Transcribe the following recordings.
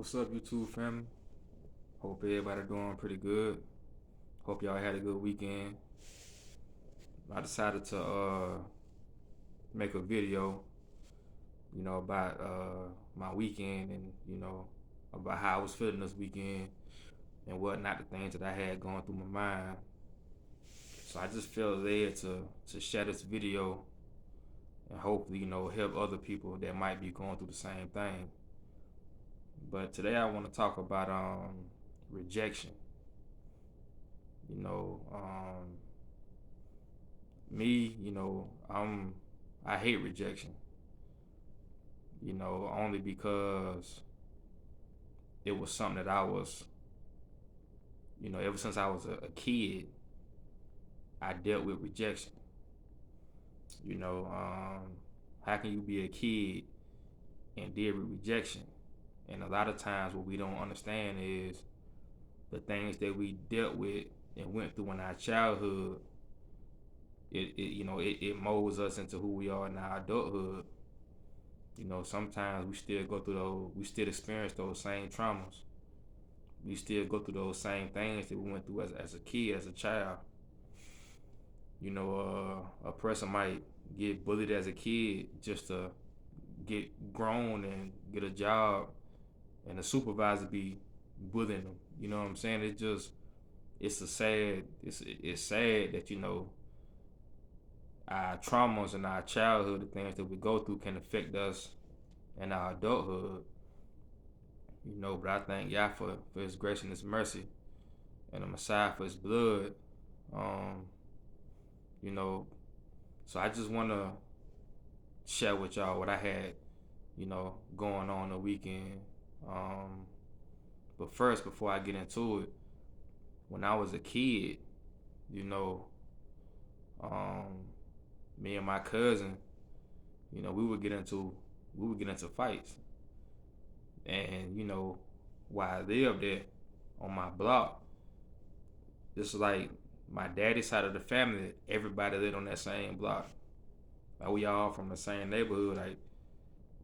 What's up, YouTube family? Hope everybody doing pretty good. Hope y'all had a good weekend. I decided to make a video, about my weekend and about how I was feeling this weekend and whatnot, the things that I had going through my mind. So I just felt led to share this video and hopefully help other people that might be going through the same thing. But today I want to talk about rejection. You know, me, I hate rejection. Only because it was something that I was, ever since I was a kid, I dealt with rejection. You know, how can you be a kid and deal with rejection? And a lot of times, what we don't understand is the things that we dealt with and went through in our childhood. It molds us into who we are in our adulthood. Sometimes we still go through those, we still experience those same traumas. We still go through those same things that we went through as a kid, as a child. A person might get bullied as a kid just to get grown and get a job, and the supervisor be bullying them. You know what I'm saying? It's sad that our traumas in our childhood, the things that we go through, can affect us in our adulthood. But I thank God for His grace and His mercy, and the Messiah for His blood. Um, you know, so I just want to share with y'all what I had, going on the weekend. But first, before I get into it, when I was a kid, you know, um, me and my cousin, we would get into fights, and while I lived there on my block, just like my daddy's side of the family, everybody lived on that same block. Like we all from the same neighborhood. Like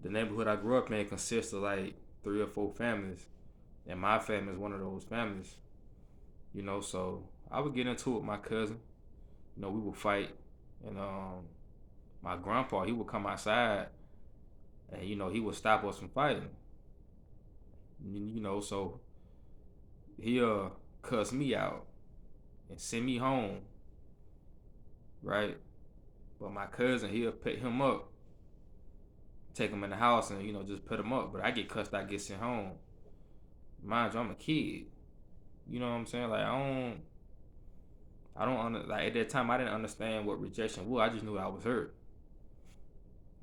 the neighborhood I grew up in consists of like 3 or 4 families, and my family is one of those families. So I would get into it with my cousin. We would fight, and my grandpa, he would come outside, and he would stop us from fighting. So he'll cuss me out and send me home, right? But my cousin, he'll pick him up, take him in the house, and just put him up. But I get cussed out, get sent home. Mind you, I'm a kid. You know what I'm saying? Like like at that time I didn't understand what rejection was. I just knew I was hurt.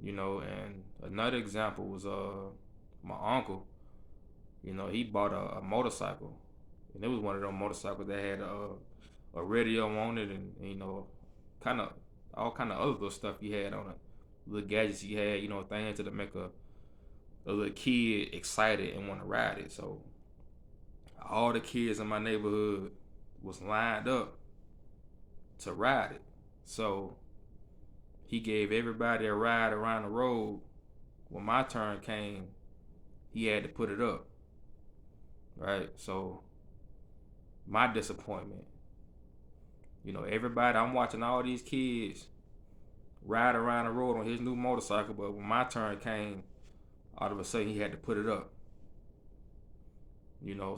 And another example was my uncle. He bought a motorcycle, and it was one of those motorcycles that had a radio on it, and kind of all kind of other little stuff he had on it, little gadgets he had, things to make a little kid excited and want to ride it. So all the kids in my neighborhood was lined up to ride it. So he gave everybody a ride around the road. When my turn came, he had to put it up, right? So my disappointment, everybody, I'm watching all these kids ride around the road on his new motorcycle, but when my turn came, all of a sudden he had to put it up.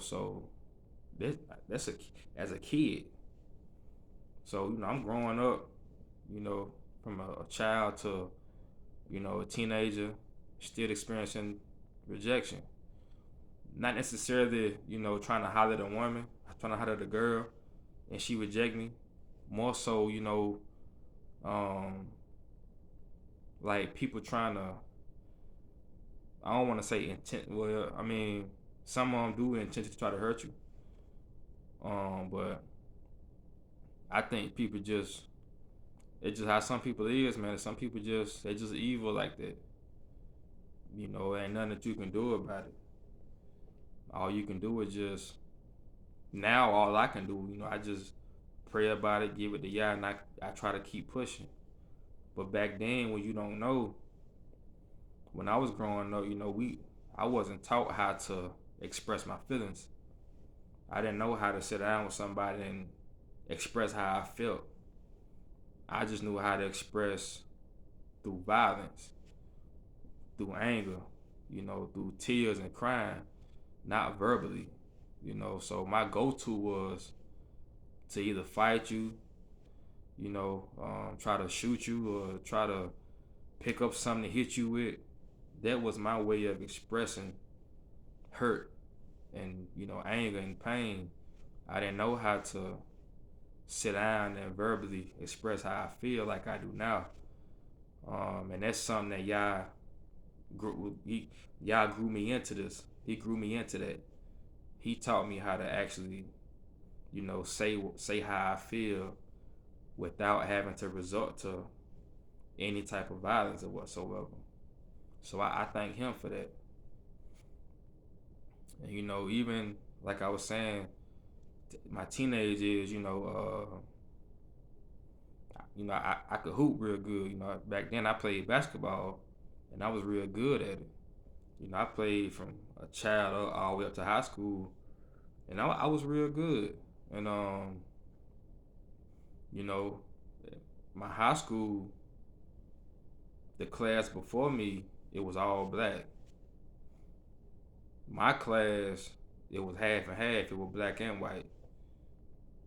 So that's as a kid. So I'm growing up, from a child to a teenager, still experiencing rejection. Not necessarily trying to holler at a woman, trying to holler at a girl, and she reject me. More so, like people trying to. I don't want to say intent. Well, I mean, some of them do intend to try to hurt you. But I think people just it's just how some people is, man. Some people they just evil like that. Ain't nothing that you can do about it. All you can do is just now. All I can do, I just pray about it, give it to y'all, and I try to keep pushing. But back then, when you don't know, when I was growing up, I wasn't taught how to express my feelings. I didn't know how to sit down with somebody and express how I felt. I just knew how to express through violence, through anger, through tears and crying, not verbally. So my go-to was to either fight you, try to shoot you or try to pick up something to hit you with. That was my way of expressing hurt and anger and pain. I didn't know how to sit down and verbally express how I feel like I do now. And that's something that y'all grew me into this. He grew me into that. He taught me how to actually, say how I feel without having to resort to any type of violence or whatsoever. So I thank him for that. And even like I was saying, my teenage years, I could hoop real good. Back then I played basketball, and I was real good at it. I played from a child all the way up to high school, and I was real good. And you know, my high school, the class before me, it was all black. My class, it was half and half. It was black and white.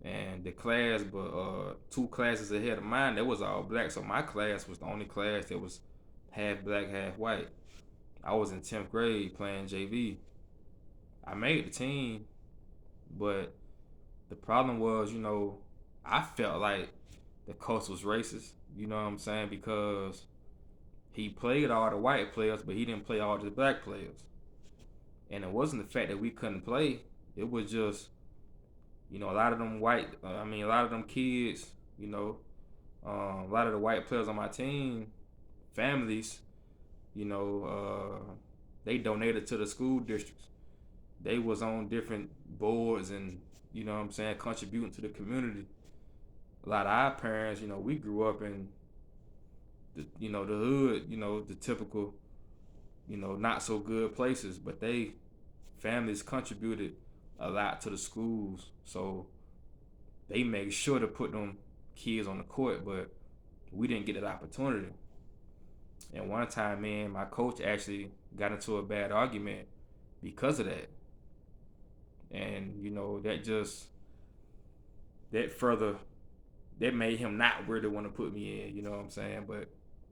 And the class, but two classes ahead of mine, that was all black. So my class was the only class that was half black, half white. I was in 10th grade playing JV. I made the team, but the problem was, I felt like the coach was racist. You know what I'm saying? Because he played all the white players, but he didn't play all the black players. And it wasn't the fact that we couldn't play. It was just, a lot of them a lot of them kids, a lot of the white players on my team, families, you know, they donated to the school districts. They was on different boards and, contributing to the community. A lot of our parents, we grew up in the hood, the typical, not so good places, but families contributed a lot to the schools. So they made sure to put them kids on the court, but we didn't get that opportunity. And one time, man, my coach actually got into a bad argument because of that. And, that further, that made him not really want to put me in, you know what I'm saying?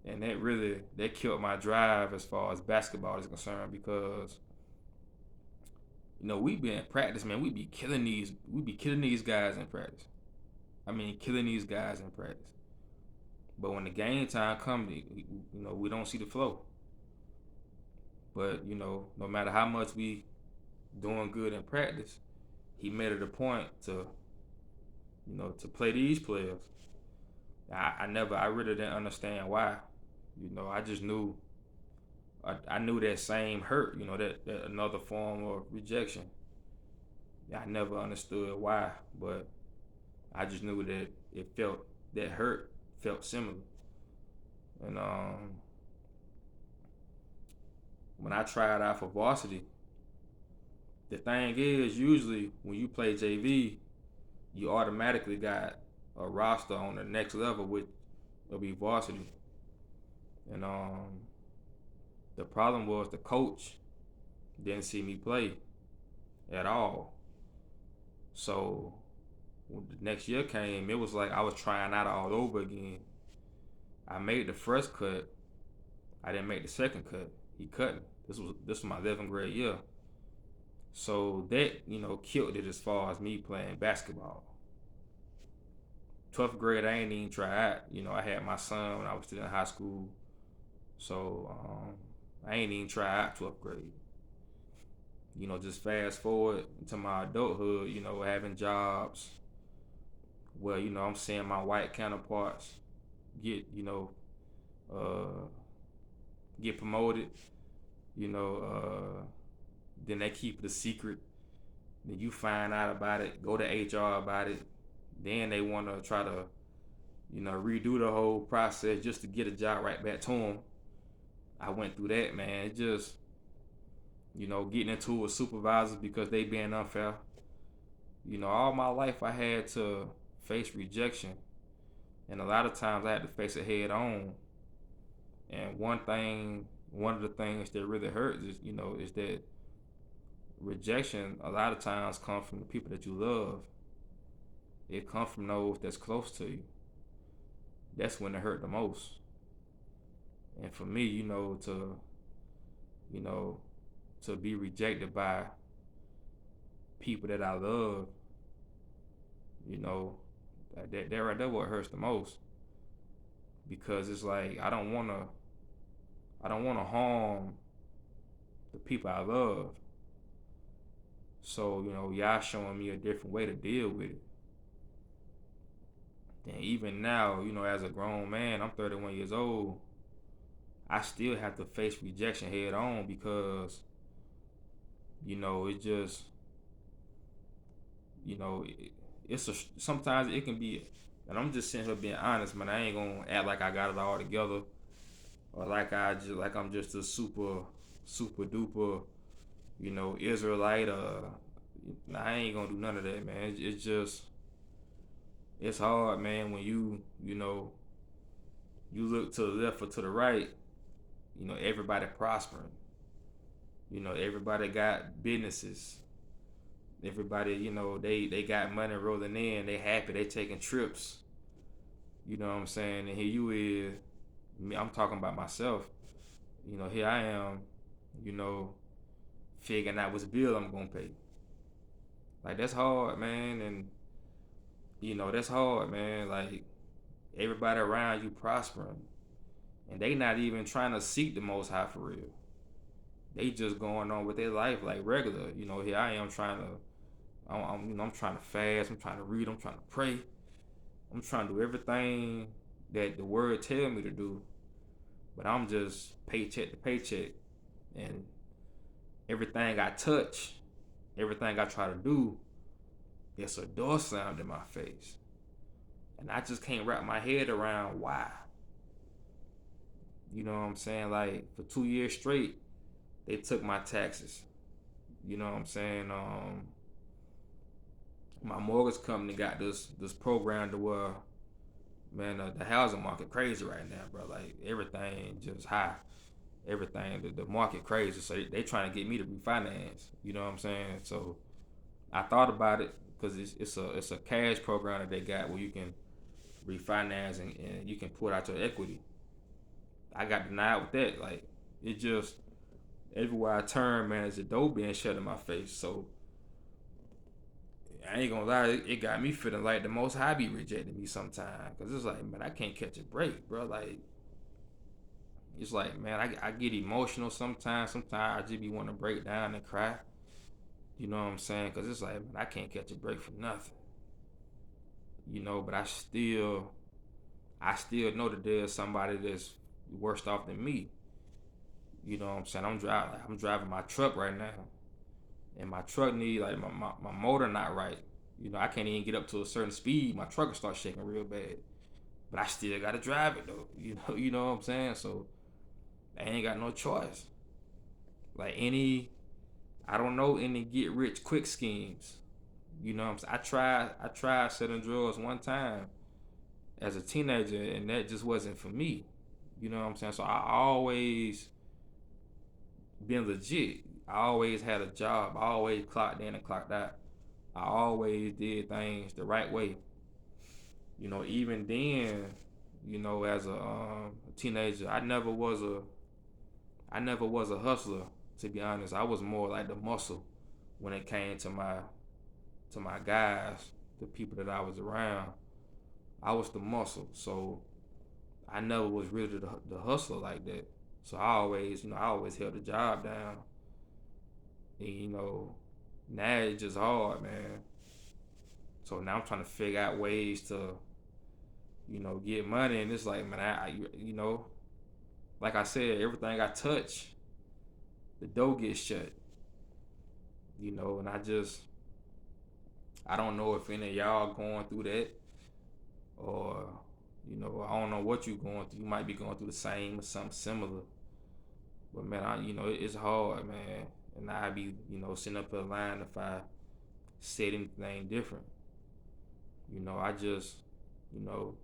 And that killed my drive as far as basketball is concerned because, we be in practice, man. We be killing these guys in practice. I mean, killing these guys in practice. But when the game time comes, we don't see the flow. But no matter how much we doing good in practice, he made it a point to play these players. I really didn't understand why. I just knew. I knew that same hurt. That another form of rejection. I never understood why, but I just knew that that hurt felt similar. And when I tried out for varsity, the thing is, usually when you play JV, you automatically got a roster on the next level, which will be varsity. And the problem was the coach didn't see me play at all. So when the next year came, it was like I was trying out all over again. I made the first cut. I didn't make the second cut. He cut me. This was my 11th grade year. So that, killed it as far as me playing basketball. 12th grade, I ain't even try out. I had my son when I was still in high school. So I ain't even try out 12th grade. Just fast forward to my adulthood, having jobs where, I'm seeing my white counterparts get, get promoted, then they keep it a secret. Then you find out about it, go to HR about it. Then they want to try to, redo the whole process just to get a job right back to them. I went through that, man. Getting into it with supervisors because they being unfair. All my life I had to face rejection, and a lot of times I had to face it head on. And one of the things that really hurts is that rejection a lot of times comes from the people that you love. It comes from those that's close to you. That's when it hurt the most. And for me, you know, to be rejected by people that I love, you know, that right there what hurts the most, because it's like I don't wanna harm the people I love. So, y'all showing me a different way to deal with it. And even now, as a grown man, I'm 31 years old, I still have to face rejection head on because, it just, you know, it, sometimes it can be, and I'm just sitting here being honest, man. I ain't gonna act like I got it all together, or like I'm just a super duper, Israelite. Nah, I ain't gonna do none of that, man. It's just it's hard, man, when you look to the left or to the right. Everybody prospering. Everybody got businesses. Everybody, they got money rolling in. They happy. They taking trips. You know what I'm saying? And here you is. Me, I'm talking about myself. Here I am. You know, figuring out which bill I'm gonna pay. Like that's hard, man. And that's hard, man. Like everybody around you prospering, and they not even trying to seek the Most High for real. They just going on with their life like regular. Here I am trying to. I'm trying to fast. I'm trying to read. I'm trying to pray. I'm trying to do everything that the word tell me to do. But I'm just paycheck to paycheck, and everything I touch, everything I try to do, it's a door slammed in my face, and I just can't wrap my head around why. You know what I'm saying? Like for 2 years straight, they took my taxes. You know what I'm saying? My mortgage company got this program to where, man, the housing market crazy right now, bro. Like everything just high, everything the market crazy. So they trying to get me to refinance. You know what I'm saying? So I thought about it because it's a cash program that they got where you can refinance and you can put out your equity. I got denied with that. Like it just everywhere I turn, man, it's a door being shut in my face. So I ain't gonna lie, it got me feeling like the Most High be rejecting me sometimes. Cause it's like, man, I can't catch a break, bro. Like it's like, man, I get emotional sometimes. Sometimes I just be wanting to break down and cry. You know what I'm saying? Cause it's like, man, I can't catch a break for nothing. But I still know that there's somebody that's worse off than me. You know what I'm saying? I'm driving my truck right now, and my truck need like my motor not right. I can't even get up to a certain speed. My truck will start shaking real bad. But I still gotta drive it though. You know what I'm saying? So I ain't got no choice. Like I don't know any get rich quick schemes. You know what I'm saying? I tried selling drugs one time as a teenager, and that just wasn't for me. You know what I'm saying? So I always been legit. I always had a job. I always clocked in and clocked out. I always did things the right way. Even then, as a teenager, I never was a hustler. To be honest, I was more like the muscle when it came to my guys, the people that I was around. I was the muscle, so I never was really the hustler like that. So I always held the job down, and now it's just hard, man. So now I'm trying to figure out ways to, get money, and it's like, man, like I said, everything I touch, the door gets shut, and I don't know if any of y'all going through that, or, I don't know what you going through. You might be going through the same or something similar, but man, it's hard, man, and I'd be, sitting up here lying if I said anything different. I just, you know,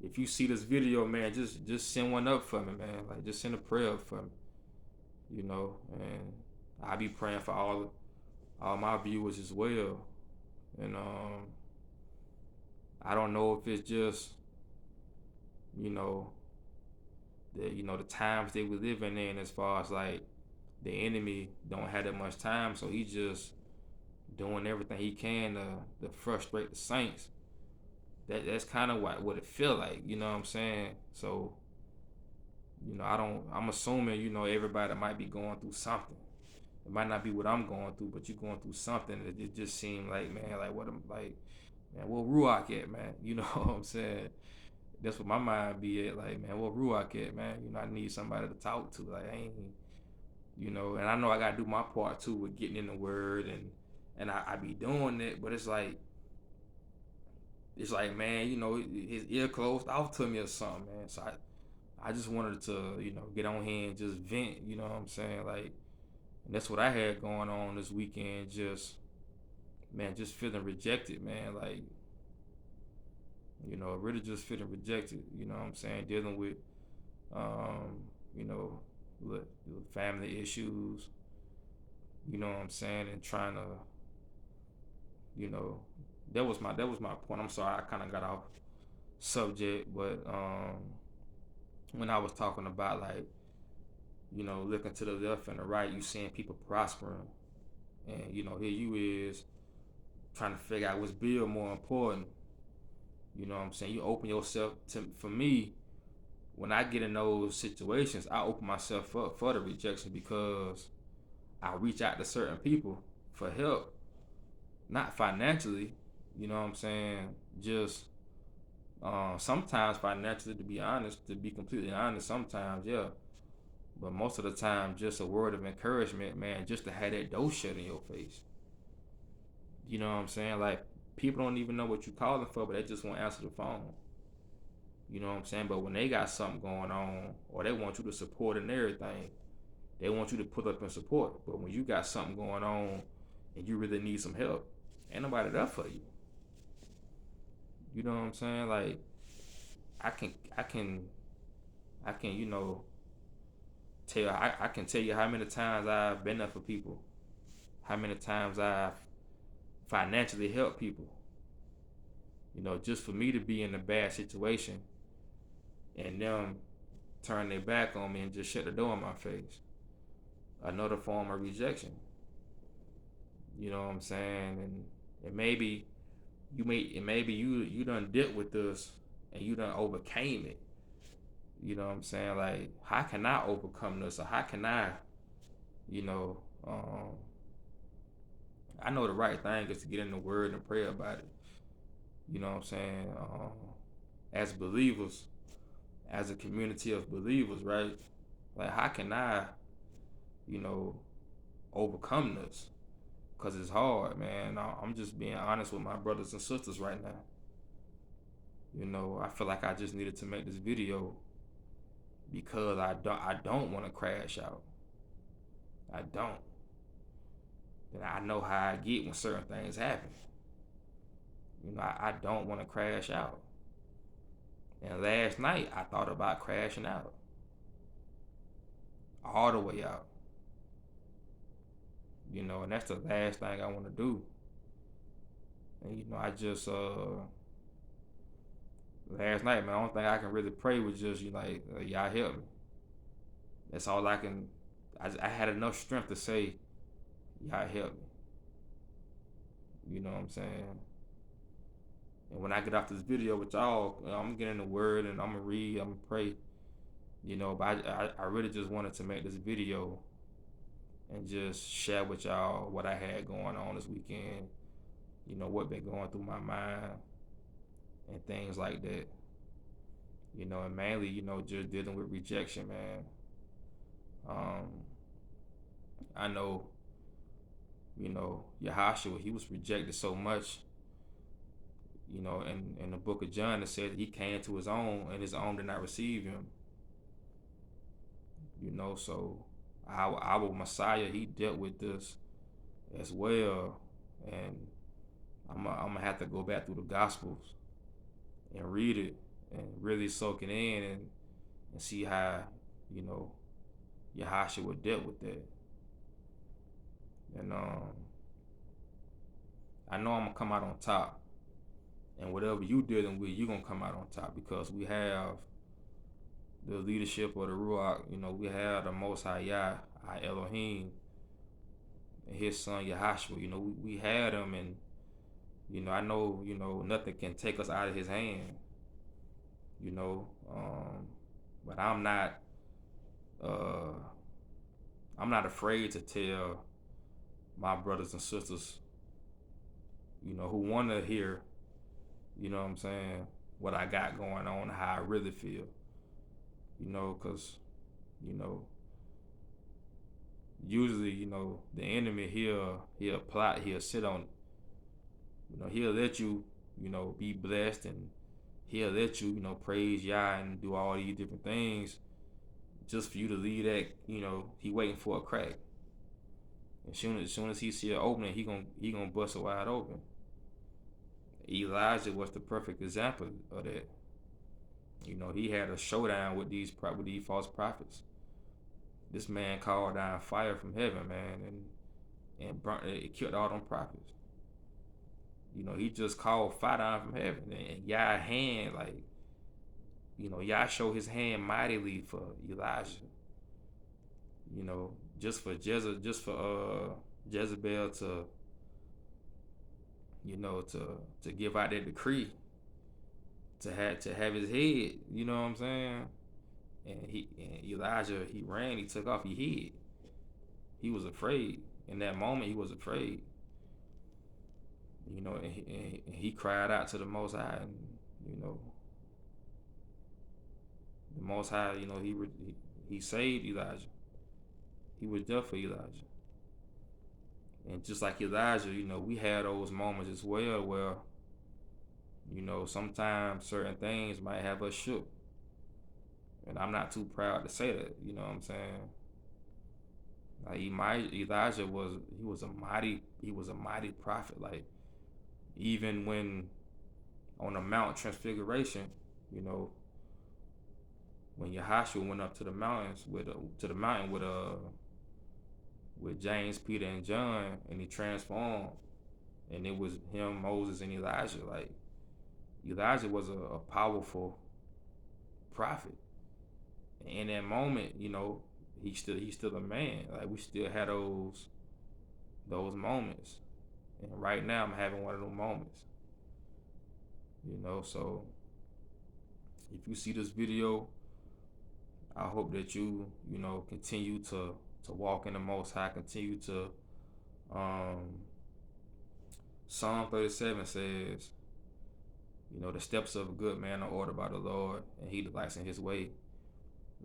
if you see this video, man, just send one up for me, man. Like just send a prayer up for me, and I be praying for all my viewers as well. And I don't know if it's just, you know, the times they were living in, as far as like the enemy don't have that much time, so he just doing everything he can to frustrate the saints. That's kind of what it feel like, you know what I'm saying? So, I'm assuming, everybody might be going through something. It might not be what I'm going through, but you're going through something that it just seemed like, man, like what I'm like, man, what Ruach at, man? You know what I'm saying? That's what my mind be at, like, man, what Ruach at, man? I need somebody to talk to. Like, I ain't, and I know I gotta do my part too with getting in the word, and I be doing it, but it's like, man, his ear closed off to me or something, man. So I just wanted to, get on here and just vent, you know what I'm saying? Like, and that's what I had going on this weekend. Just, man, just feeling rejected, man. Like, really just feeling rejected, you know what I'm saying? Dealing with, you know, family issues, you know what I'm saying? And trying to, you know, that was my point. I'm sorry, I kind of got off subject, but when I was talking about, like, looking to the left and the right, you seeing people prospering, and here you is trying to figure out which bill more important. You know what I'm saying? You open yourself to, for me, when I get in those situations, I open myself up for the rejection, because I reach out to certain people for help, not financially, you know what I'm saying? Just sometimes financially, to be honest, to be completely honest, sometimes, yeah. But most of the time, just a word of encouragement, man, just to have that door shut in your face. You know what I'm saying? Like, people don't even know what you calling for, but they just won't answer the phone. You know what I'm saying? But when they got something going on, or they want you to support and everything, they want you to put up and support. But when you got something going on and you really need some help, ain't nobody there for you. You know what I'm saying? Like, I can, I can, I can, I can tell you how many times I've been there for people, how many times I've financially helped people. Just for me to be in a bad situation and them turn their back on me and just shut the door in my face. Another form of rejection. You know what I'm saying? And maybe you done dealt with this and you done overcame it. You know what I'm saying? Like, how can I overcome this? Or how can you know, um, I know the right thing is to get in the word and pray about it. You know what I'm saying? As believers, as a community of believers, right? Like, how can I, you know, overcome this? Because it's hard, man. I'm just being honest with my brothers and sisters right now. I feel like I just needed to make this video because I don't want to crash out. I don't. And I know how I get when certain things happen. I don't want to crash out. And last night I thought about crashing out. All the way out. And that's the last thing I want to do. And I just last night, man, the only thing I can really pray was just like, y'all help me. That's all I can. I had enough strength to say, y'all help me. You know what I'm saying? And when I get off this video with y'all, I'm gonna get in the word and I'm gonna read, I'm gonna pray. But I really just wanted to make this video and just share with y'all what I had going on this weekend. What been going through my mind and things like that. And mainly, just dealing with rejection, man. I know, Yahashua, he was rejected so much. In the book of John, it said he came to his own, and his own did not receive him. So our Messiah, he dealt with this as well. And I'm gonna have to go back through the Gospels and read it and really soak it in and see how, you know, Yahashua dealt with that. And I know I'm gonna come out on top. And whatever you dealing with, you're gonna come out on top because we have the leadership of the Ruach, we have the Most High Yah, our Elohim, and his son Yahashua. We had him, and I know, nothing can take us out of his hand. you know. But uh, I'm not afraid to tell my brothers and sisters, who want to hear, what I'm saying, what I got going on, how I really feel, because, you know, usually, the enemy, he'll plot, he'll sit on it. He'll let you, be blessed, and he'll let you, praise Yah and do all these different things just for you to leave that, he waiting for a crack. As soon as he see an opening, he gonna bust it wide open. Elijah was the perfect example of that. He had a showdown with these false prophets. This man called down fire from heaven, man, and burnt it, killed all them prophets. He just called fire down from heaven, and Yah hand, like, Yah showed his hand mightily for Elijah. Just for Jezebel to, to give out that decree to have his head. You know what I'm saying? And Elijah, he ran, he took off, he hid. He was afraid. In that moment, he was afraid. And he cried out to the Most High, and the Most High, he saved Elijah. He was there for Elijah. And just like Elijah, we had those moments as well where, sometimes certain things might have us shook. And I'm not too proud to say that, you know what I'm saying? Like Elijah was a mighty prophet. Like, even when on the Mount Transfiguration, when Yahashua went up to the mountains with James, Peter, and John, and he transformed, and it was him, Moses, and Elijah. Like, Elijah was a powerful prophet. And in that moment, he's still a man. Like, we still had those moments. And right now I'm having one of those moments. So if you see this video, I hope that you continue to walk in the Most High, continue to Psalm 37 says, the steps of a good man are ordered by the Lord, and he delights in his way.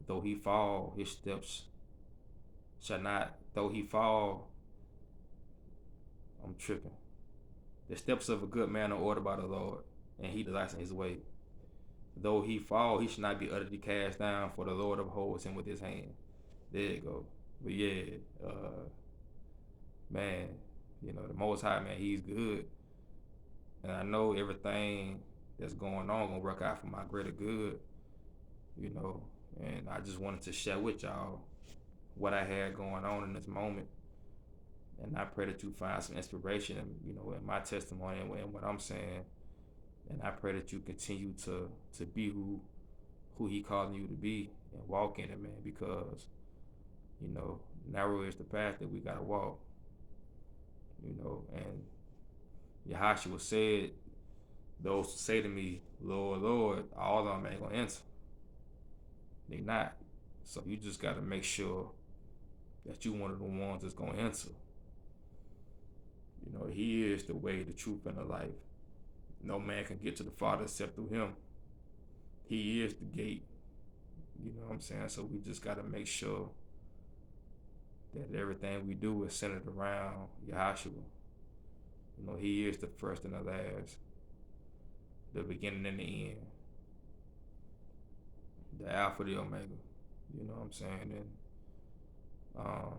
Though he fall, his steps shall not, though he fall, I'm tripping. The steps of a good man are ordered by the Lord, and he delights in his way. Though he fall, he should not be utterly cast down, for the Lord upholds him with his hand. There you go. But yeah, man, the Most High, man, he's good. And I know everything that's going on gonna work out for my greater good, and I just wanted to share with y'all what I had going on in this moment. And I pray that you find some inspiration, in my testimony and what I'm saying. And I pray that you continue to be who he calling you to be and walk in it, man, because, narrow is the path that we gotta walk. And Yahashua said, those who say to me, Lord, Lord, all of them ain't gonna enter. They not. So you just gotta make sure that you one of the ones that's gonna enter. He is the way, the truth, and the life. No man can get to the Father except through him. He is the gate. You know what I'm saying? So we just gotta make sure that everything we do is centered around Yahashua. He is the first and the last, the beginning and the end, the Alpha, the Omega. You know what I'm saying? Um,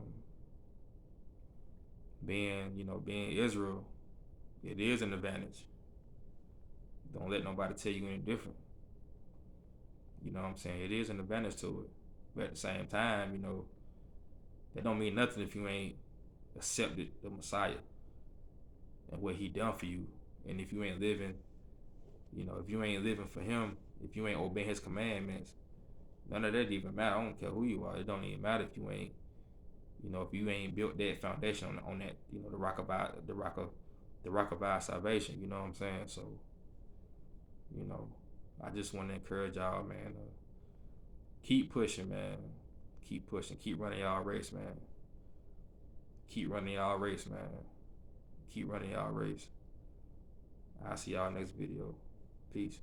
being Israel, it is an advantage. Don't let nobody tell you any different. You know what I'm saying? It is an advantage to it. But at the same time, that don't mean nothing if you ain't accepted the Messiah and what he done for you. And if you ain't living, if you ain't living for him, if you ain't obeying his commandments, none of that even matter. I don't care who you are. It don't even matter if you ain't, if you ain't built that foundation on that, the rock of our salvation. You know what I'm saying? So, you know, I just want to encourage y'all, man. Keep pushing, man. Keep pushing. Keep running y'all race, man. Keep running y'all race, man. Keep running y'all race. I'll see y'all next video. Peace.